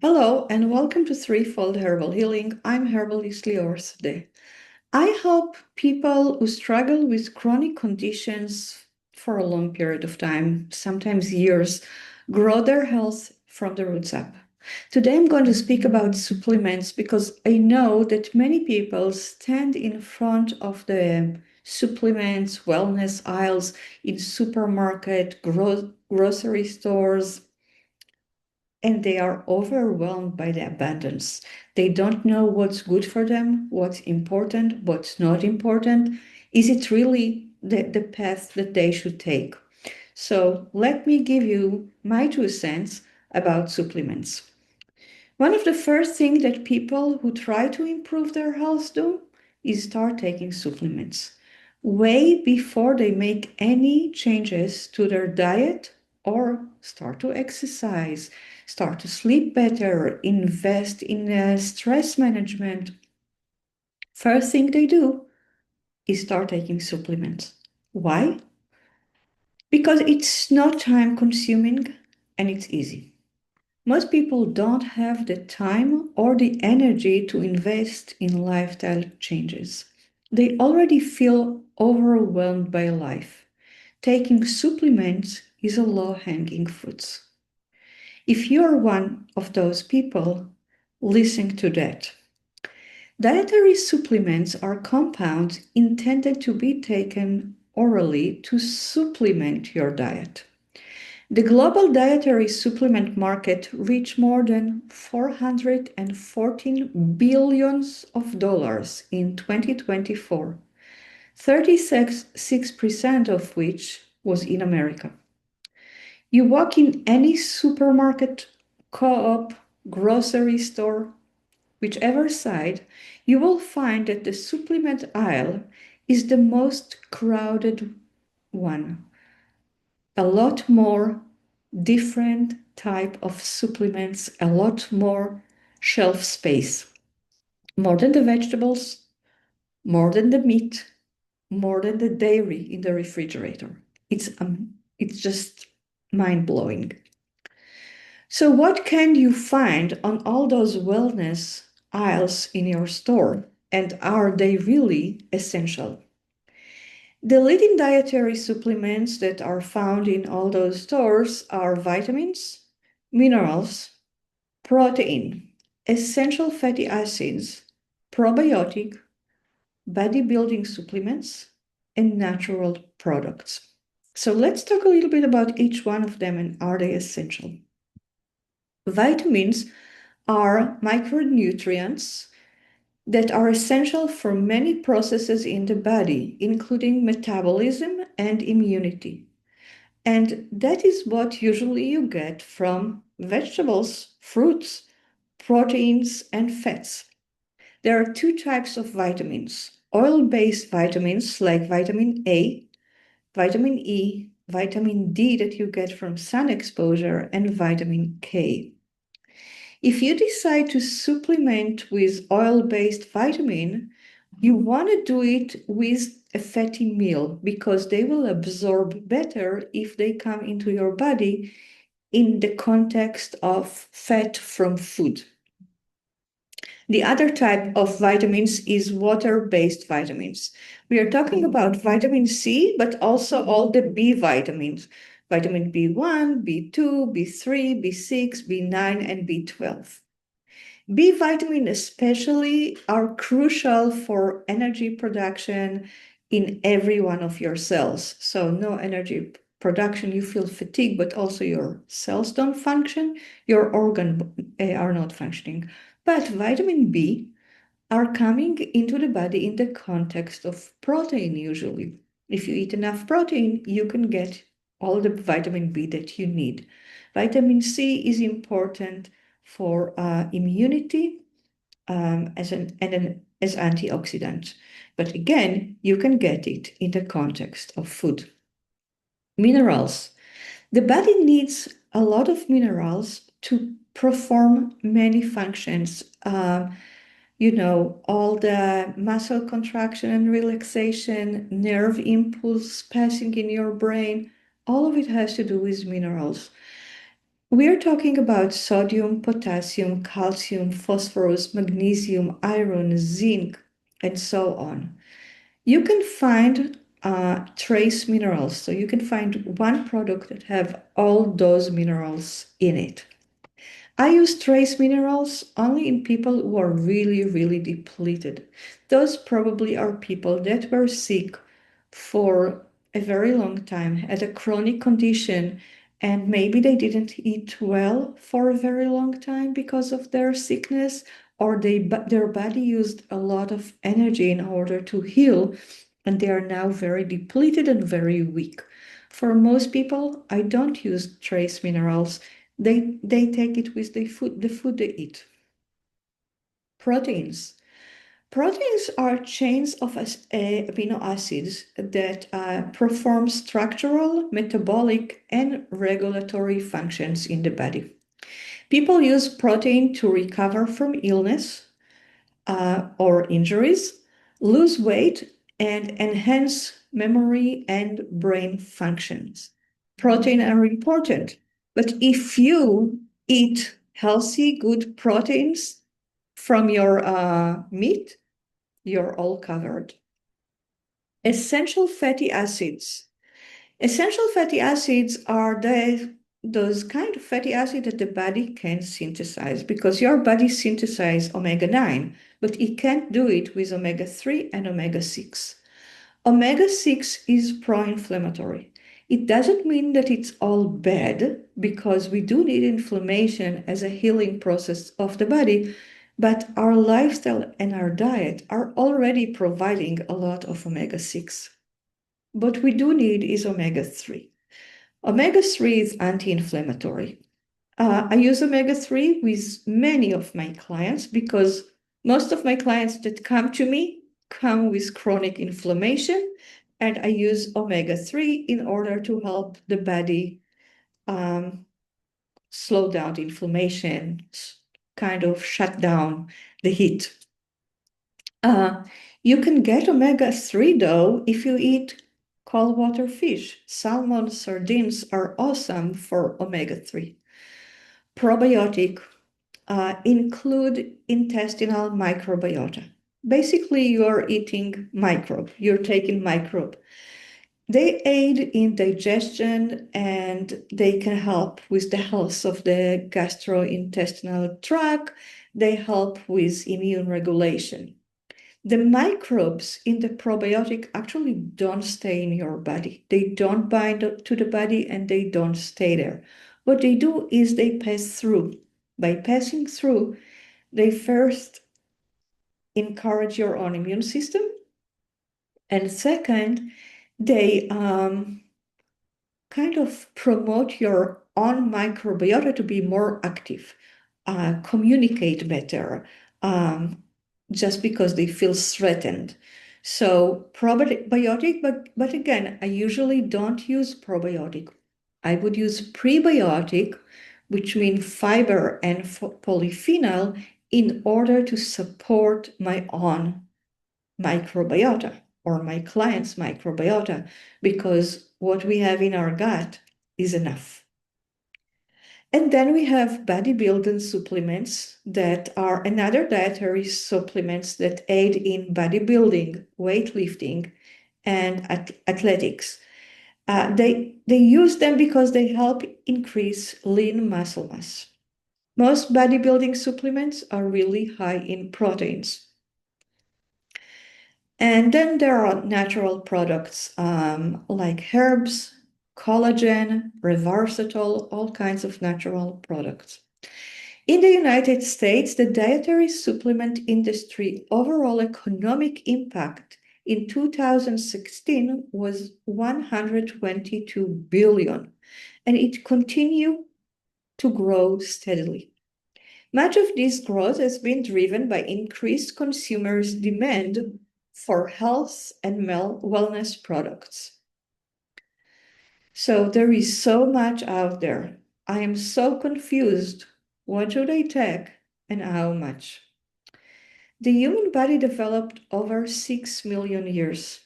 Hello and welcome to Threefold Herbal Healing. I'm Herbalist Lior Sade. I help people who struggle with chronic conditions for a long period of time, sometimes years, grow their health from the roots up. Today I'm going to speak about supplements because I know that many people stand in front of the supplements, wellness aisles in supermarket, grocery stores, and they are overwhelmed by the abundance. They don't know what's good for them, what's important, what's not important. Is it really the path that they should take? So let me give you my 2 cents about supplements. One of the first things that people who try to improve their health do is start taking supplements way before they make any changes to their diet or start to exercise, start to sleep better, invest in stress management. First thing they do is start taking supplements. Why? Because it's not time consuming and it's easy. Most people don't have the time or the energy to invest in lifestyle changes. They already feel overwhelmed by life. Taking supplements is a low-hanging fruit. If you're one of those people, listen to that. Dietary supplements are compounds intended to be taken orally to supplement your diet. The global dietary supplement market reached more than $414 billion in 2024, 36% of which was in America. You walk in any supermarket, co-op, grocery store, whichever side, you will find that the supplement aisle is the most crowded one. A lot more different type of supplements, a lot more shelf space, more than the vegetables, more than the meat, more than the dairy in the refrigerator. It's just mind-blowing. So what can you find on all those wellness aisles in your store? And are they really essential? The leading dietary supplements that are found in all those stores are vitamins, minerals, protein, essential fatty acids, probiotic, bodybuilding supplements, and natural products. So let's talk a little bit about each one of them and are they essential? Vitamins are micronutrients that are essential for many processes in the body, including metabolism and immunity. And that is what usually you get from vegetables, fruits, proteins, and fats. There are two types of vitamins: oil-based vitamins like vitamin A, vitamin E, vitamin D that you get from sun exposure, and vitamin K. If you decide to supplement with oil-based vitamin, you want to do it with a fatty meal because they will absorb better if they come into your body in the context of fat from food. The other type of vitamins is water-based vitamins. We are talking about vitamin C, but also all the B vitamins, vitamin B1, B2, B3, B6, B9, and B12. B vitamin especially are crucial for energy production in every one of your cells. So no energy production, you feel fatigue, but also your cells don't function, your organs are not functioning. But vitamin B are coming into the body in the context of protein usually. If you eat enough protein, you can get all the vitamin B that you need. Vitamin C is important for immunity as antioxidant. But again, you can get it in the context of food. Minerals. The body needs a lot of minerals to perform many functions. All the muscle contraction and relaxation, nerve impulse passing in your brain, all of it has to do with minerals. We're talking about sodium, potassium, calcium, phosphorus, magnesium, iron, zinc, and so on. You can find trace minerals. So you can find one product that have all those minerals in it. I use trace minerals only in people who are really, really depleted. Those probably are people that were sick for a very long time, had a chronic condition, and maybe they didn't eat well for a very long time because of their sickness, or their body used a lot of energy in order to heal, and they are now very depleted and very weak. For most people, I don't use trace minerals. They take it with the food they eat. Proteins. Proteins are chains of amino acids that perform structural, metabolic, and regulatory functions in the body. People use protein to recover from illness or injuries, lose weight, and enhance memory and brain functions. Protein are important, but if you eat healthy, good proteins from your meat, you're all covered. Essential fatty acids. Essential fatty acids are those kind of fatty acids that the body can synthesize because your body synthesizes omega-9, but it can't do it with omega-3 and omega-6. Omega-6 is pro-inflammatory. It doesn't mean that it's all bad because we do need inflammation as a healing process of the body, but our lifestyle and our diet are already providing a lot of omega-6. What we do need is omega-3. Omega-3 is anti-inflammatory. I use omega-3 with many of my clients because most of my clients that come to me come with chronic inflammation, and I use omega-3 in order to help the body slow down the inflammation, kind of shut down the heat. You can get omega-3 though if you eat cold water fish. Salmon, sardines are awesome for omega-3. Probiotic include intestinal microbiota. Basically, you're eating microbe, you're taking microbe. They aid in digestion and they can help with the health of the gastrointestinal tract. They help with immune regulation. The microbes in the probiotic actually don't stay in your body. They don't bind to the body and they don't stay there. What they do is they pass through. By passing through, they first encourage your own immune system, and second, they kind of promote your own microbiota to be more active, communicate better, just because they feel threatened. So probiotic, but again, I usually don't use probiotic. I would use prebiotic, which means fiber and polyphenol, in order to support my own microbiota or my client's microbiota, because what we have in our gut is enough. And then we have bodybuilding supplements that are another dietary supplements that aid in bodybuilding, weightlifting, and athletics. They use them because they help increase lean muscle mass. Most bodybuilding supplements are really high in proteins. And then there are natural products like herbs, collagen, Reversatol, all kinds of natural products. In the United States, the dietary supplement industry overall economic impact in 2016 was 122 billion, and it continued to grow steadily. Much of this growth has been driven by increased consumers' demand for health and wellness products. So there is so much out there. I am so confused. What should I take and how much? The human body developed over 6 million years.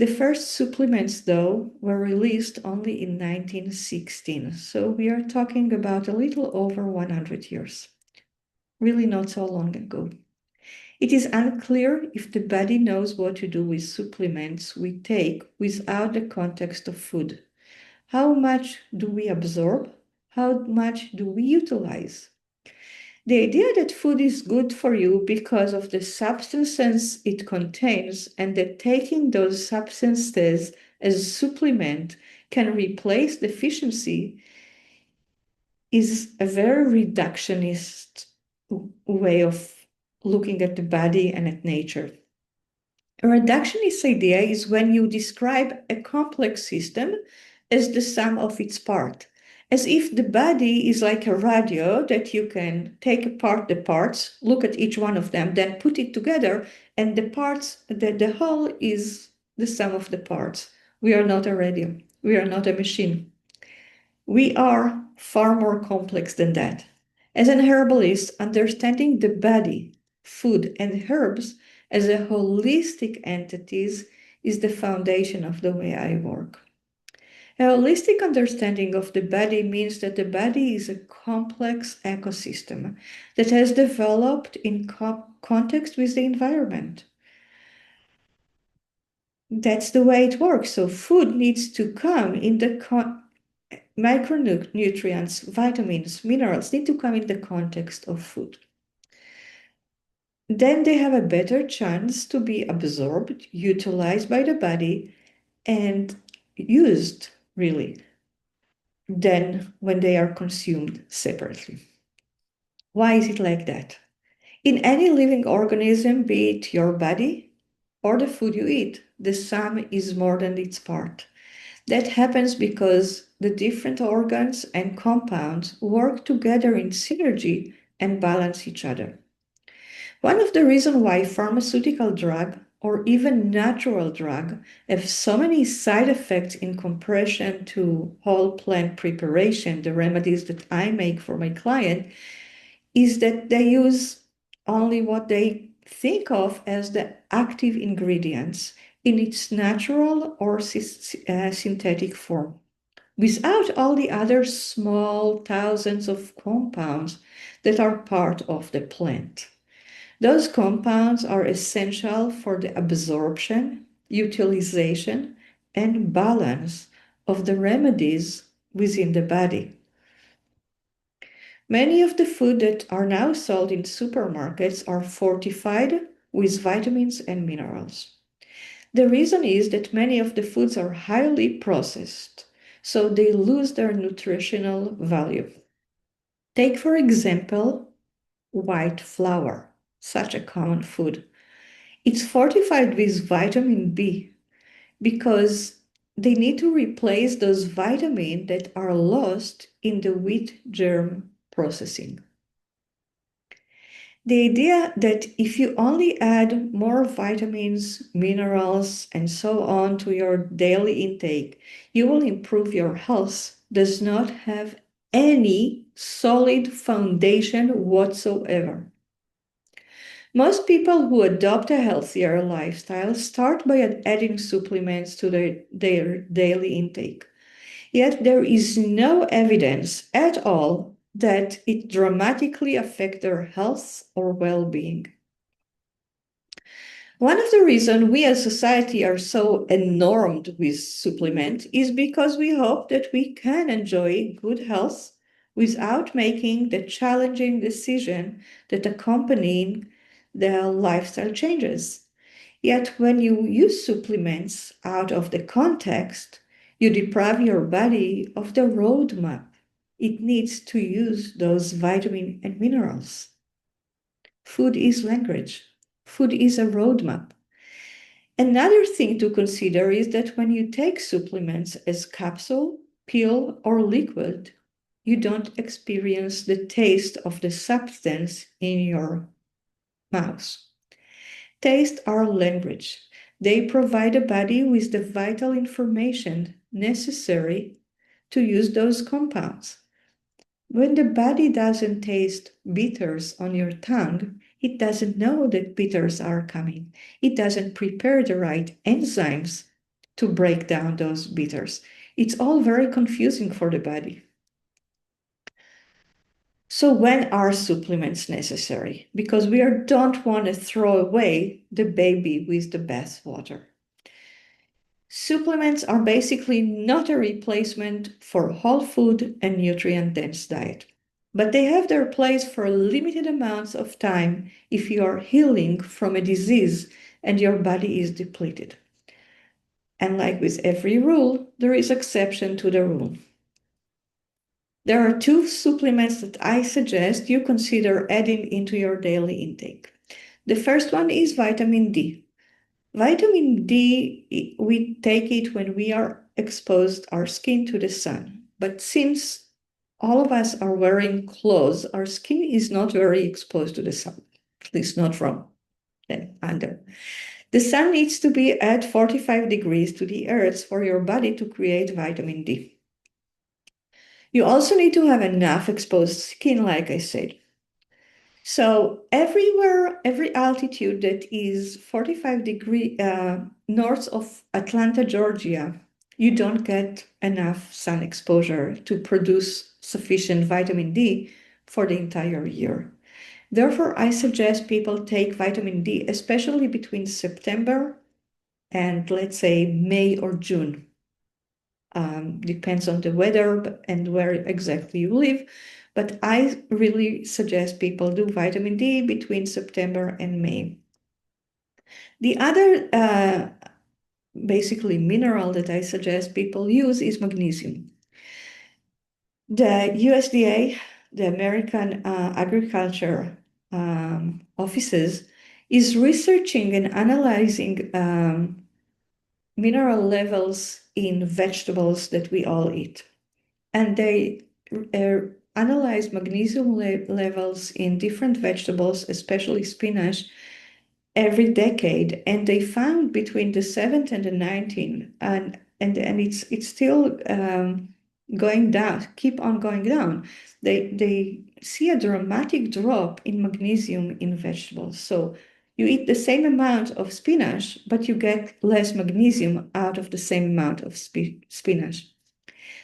The first supplements, though, were released only in 1916, so we are talking about a little over 100 years. Really not so long ago. It is unclear if the body knows what to do with supplements we take without the context of food. How much do we absorb? How much do we utilize? The idea that food is good for you because of the substances it contains and that taking those substances as supplement can replace deficiency is a very reductionist way of looking at the body and at nature. A reductionist idea is when you describe a complex system as the sum of its parts, as if the body is like a radio that you can take apart the parts, look at each one of them, then put it together, and the whole is the sum of the parts. We are not a radio. We are not a machine. We are far more complex than that. As an herbalist, understanding the body, food, and herbs as a holistic entities is the foundation of the way I work. A holistic understanding of the body means that the body is a complex ecosystem that has developed in context with the environment. That's the way it works. So food needs to come in the micronutrients, vitamins, minerals need to come in the context of food. Then they have a better chance to be absorbed, utilized by the body, and used really than when they are consumed separately. Why is it like that? In any living organism, be it your body or the food you eat, the sum is more than its part. That happens because the different organs and compounds work together in synergy and balance each other. One of the reasons why pharmaceutical drug or even natural drug have so many side effects in comparison to whole plant preparation, the remedies that I make for my client, is that they use only what they think of as the active ingredients in its natural or synthetic form, without all the other small thousands of compounds that are part of the plant. Those compounds are essential for the absorption, utilization, and balance of the remedies within the body. Many of the food that are now sold in supermarkets are fortified with vitamins and minerals. The reason is that many of the foods are highly processed, so they lose their nutritional value. Take, for example, white flour, such a common food. It's fortified with vitamin B because they need to replace those vitamins that are lost in the wheat germ processing. The idea that if you only add more vitamins, minerals, and so on to your daily intake, you will improve your health does not have any solid foundation whatsoever. Most people who adopt a healthier lifestyle start by adding supplements to their daily intake. Yet there is no evidence at all that it dramatically affects their health or well-being. One of the reasons we as society are so enamored with supplement is because we hope that we can enjoy good health without making the challenging decision that accompany the lifestyle changes. Yet when you use supplements out of the context, you deprive your body of the roadmap it needs to use those vitamins and minerals. Food is language. Food is a roadmap. Another thing to consider is that when you take supplements as capsule, pill, or liquid, you don't experience the taste of the substance in your mouth. Tastes are language. They provide the body with the vital information necessary to use those compounds. When the body doesn't taste bitters on your tongue, it doesn't know that bitters are coming. It doesn't prepare the right enzymes to break down those bitters. It's all very confusing for the body. So when are supplements necessary? Because we don't want to throw away the baby with the bathwater. Supplements are basically not a replacement for whole food and nutrient-dense diet, but they have their place for limited amounts of time if you are healing from a disease and your body is depleted. And like with every rule, there is exception to the rule. There are two supplements that I suggest you consider adding into your daily intake. The first one is vitamin D. Vitamin D, we take it when we are exposed our skin to the sun. But since all of us are wearing clothes, our skin is not very exposed to the sun, at least not from under. The sun needs to be at 45 degrees to the earth for your body to create vitamin D. You also need to have enough exposed skin, like I said. So everywhere, every altitude that is 45 degrees north of Atlanta, Georgia, you don't get enough sun exposure to produce sufficient vitamin D for the entire year. Therefore, I suggest people take vitamin D, especially between September and let's say May or June. Depends on the weather and where exactly you live. But I really suggest people do vitamin D between September and May. The other basically mineral that I suggest people use is magnesium. The USDA, the American Agriculture Offices, is researching and analyzing mineral levels in vegetables that we all eat. And they analyze magnesium levels in different vegetables, especially spinach, every decade. And they found between the 7th and the 19th, and it's still going down, keep on going down. They see a dramatic drop in magnesium in vegetables. So you eat the same amount of spinach, but you get less magnesium out of the same amount of spinach.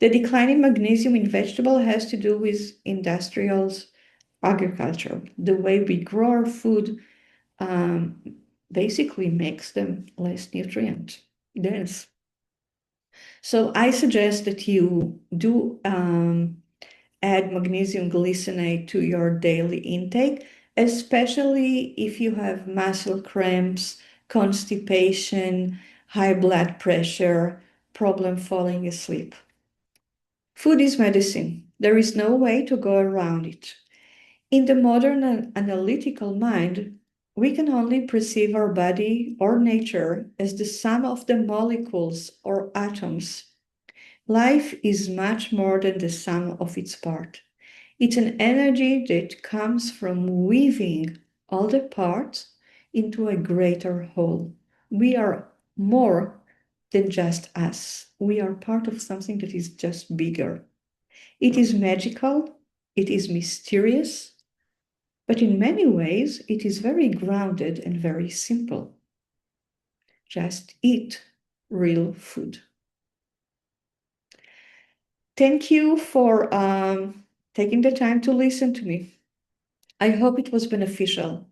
The decline in magnesium in vegetable has to do with industrial agriculture. The way we grow our food basically makes them less nutrient dense. So I suggest that you do add magnesium glycinate to your daily intake, especially if you have muscle cramps, constipation, high blood pressure, problem falling asleep. Food is medicine. There is no way to go around it. In the modern analytical mind, we can only perceive our body or nature as the sum of the molecules or atoms. Life is much more than the sum of its parts. It's an energy that comes from weaving all the parts into a greater whole. We are more than just us. We are part of something that is just bigger. It is magical, it is mysterious, but in many ways it is very grounded and very simple. Just eat real food. Thank you for taking the time to listen to me. I hope it was beneficial.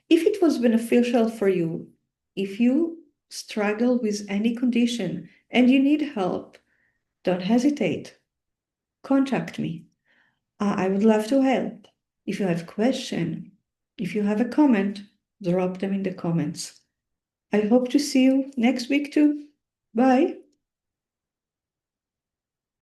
If it was beneficial for you, if you struggle with any condition and you need help, don't hesitate. Contact me. I would love to help. If you have a question, if you have a comment, drop them in the comments. I hope to see you next week too. Bye.